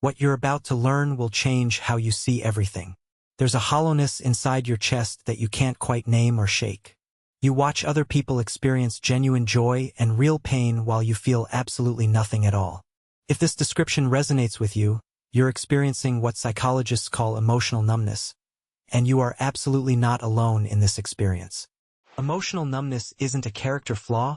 What you're about to learn will change how you see everything. There's a hollowness inside your chest that you can't quite name or shake. You watch other people experience genuine joy and real pain while you feel absolutely nothing at all. If this description resonates with you, you're experiencing what psychologists call emotional numbness, and you are absolutely not alone in this experience. Emotional numbness isn't a character flaw,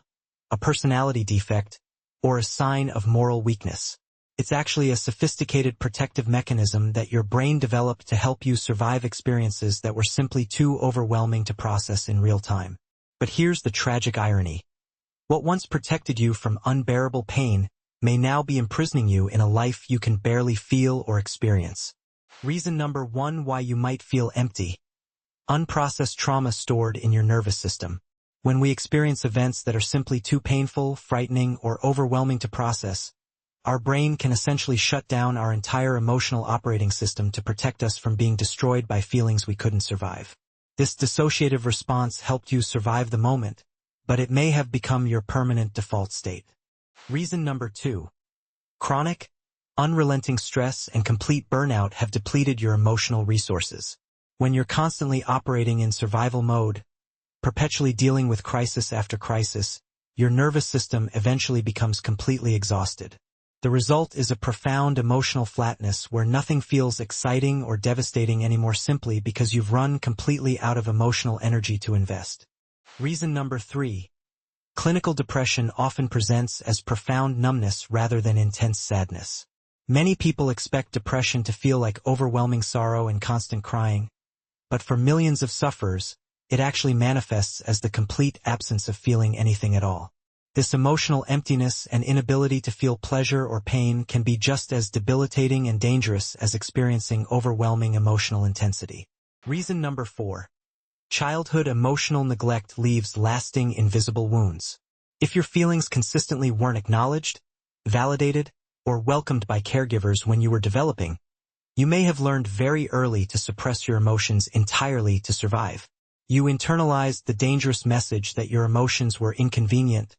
a personality defect, or a sign of moral weakness. It's actually a sophisticated protective mechanism that your brain developed to help you survive experiences that were simply too overwhelming to process in real time. But here's the tragic irony. What once protected you from unbearable pain may now be imprisoning you in a life you can barely feel or experience. Reason number 1 why you might feel empty. Unprocessed trauma stored in your nervous system. When we experience events that are simply too painful, frightening, or overwhelming to process, our brain can essentially shut down our entire emotional operating system to protect us from being destroyed by feelings we couldn't survive. This dissociative response helped you survive the moment, but it may have become your permanent default state. Reason number 2. Chronic, unrelenting stress and complete burnout have depleted your emotional resources. When you're constantly operating in survival mode, perpetually dealing with crisis after crisis, your nervous system eventually becomes completely exhausted. The result is a profound emotional flatness where nothing feels exciting or devastating anymore simply because you've run completely out of emotional energy to invest. Reason number 3. Clinical depression often presents as profound numbness rather than intense sadness. Many people expect depression to feel like overwhelming sorrow and constant crying, but for millions of sufferers, it actually manifests as the complete absence of feeling anything at all. This emotional emptiness and inability to feel pleasure or pain can be just as debilitating and dangerous as experiencing overwhelming emotional intensity. Reason number 4. Childhood emotional neglect leaves lasting invisible wounds. If your feelings consistently weren't acknowledged, validated, or welcomed by caregivers when you were developing, you may have learned very early to suppress your emotions entirely to survive. You internalized the dangerous message that your emotions were inconvenient,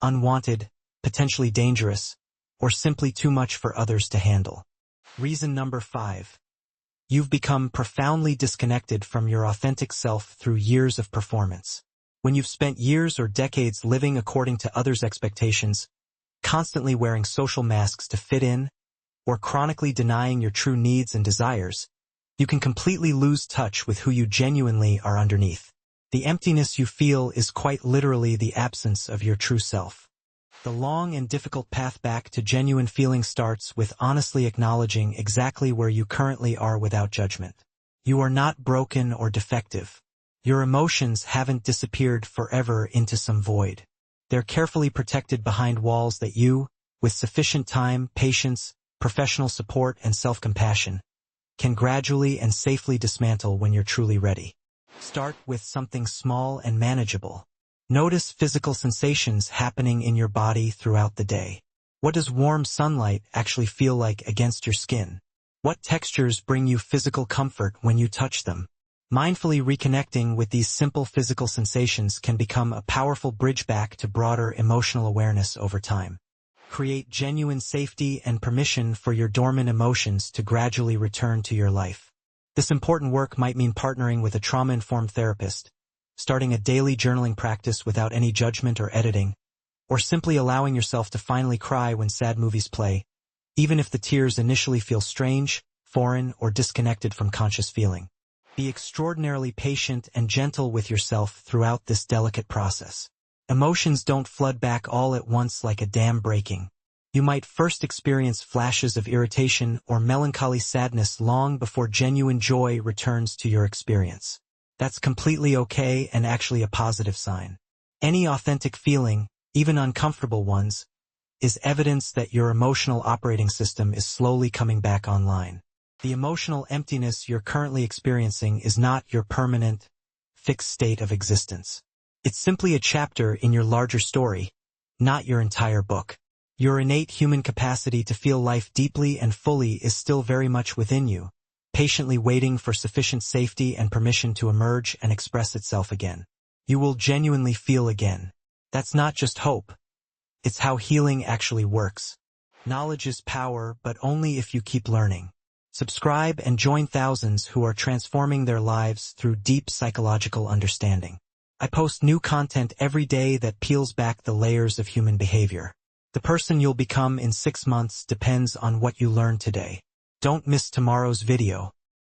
unwanted, potentially dangerous, or simply too much for others to handle. Reason number 5. You've become profoundly disconnected from your authentic self through years of performance. When you've spent years or decades living according to others' expectations, constantly wearing social masks to fit in, or chronically denying your true needs and desires, you can completely lose touch with who you genuinely are underneath. The emptiness you feel is quite literally the absence of your true self. The long and difficult path back to genuine feeling starts with honestly acknowledging exactly where you currently are without judgment. You are not broken or defective. Your emotions haven't disappeared forever into some void. They're carefully protected behind walls that you, with sufficient time, patience, professional support, and self-compassion, can gradually and safely dismantle when you're truly ready. Start with something small and manageable. Notice physical sensations happening in your body throughout the day. What does warm sunlight actually feel like against your skin? What textures bring you physical comfort when you touch them? Mindfully reconnecting with these simple physical sensations can become a powerful bridge back to broader emotional awareness over time. Create genuine safety and permission for your dormant emotions to gradually return to your life. This important work might mean partnering with a trauma-informed therapist, starting a daily journaling practice without any judgment or editing, or simply allowing yourself to finally cry when sad movies play, even if the tears initially feel strange, foreign, or disconnected from conscious feeling. Be extraordinarily patient and gentle with yourself throughout this delicate process. Emotions don't flood back all at once like a dam breaking. You might first experience flashes of irritation or melancholy sadness long before genuine joy returns to your experience. That's completely okay and actually a positive sign. Any authentic feeling, even uncomfortable ones, is evidence that your emotional operating system is slowly coming back online. The emotional emptiness you're currently experiencing is not your permanent, fixed state of existence. It's simply a chapter in your larger story, not your entire book. Your innate human capacity to feel life deeply and fully is still very much within you, patiently waiting for sufficient safety and permission to emerge and express itself again. You will genuinely feel again. That's not just hope. It's how healing actually works. Knowledge is power, but only if you keep learning. Subscribe and join thousands who are transforming their lives through deep psychological understanding. I post new content every day that peels back the layers of human behavior. The person you'll become in 6 months depends on what you learn today. Don't miss tomorrow's video.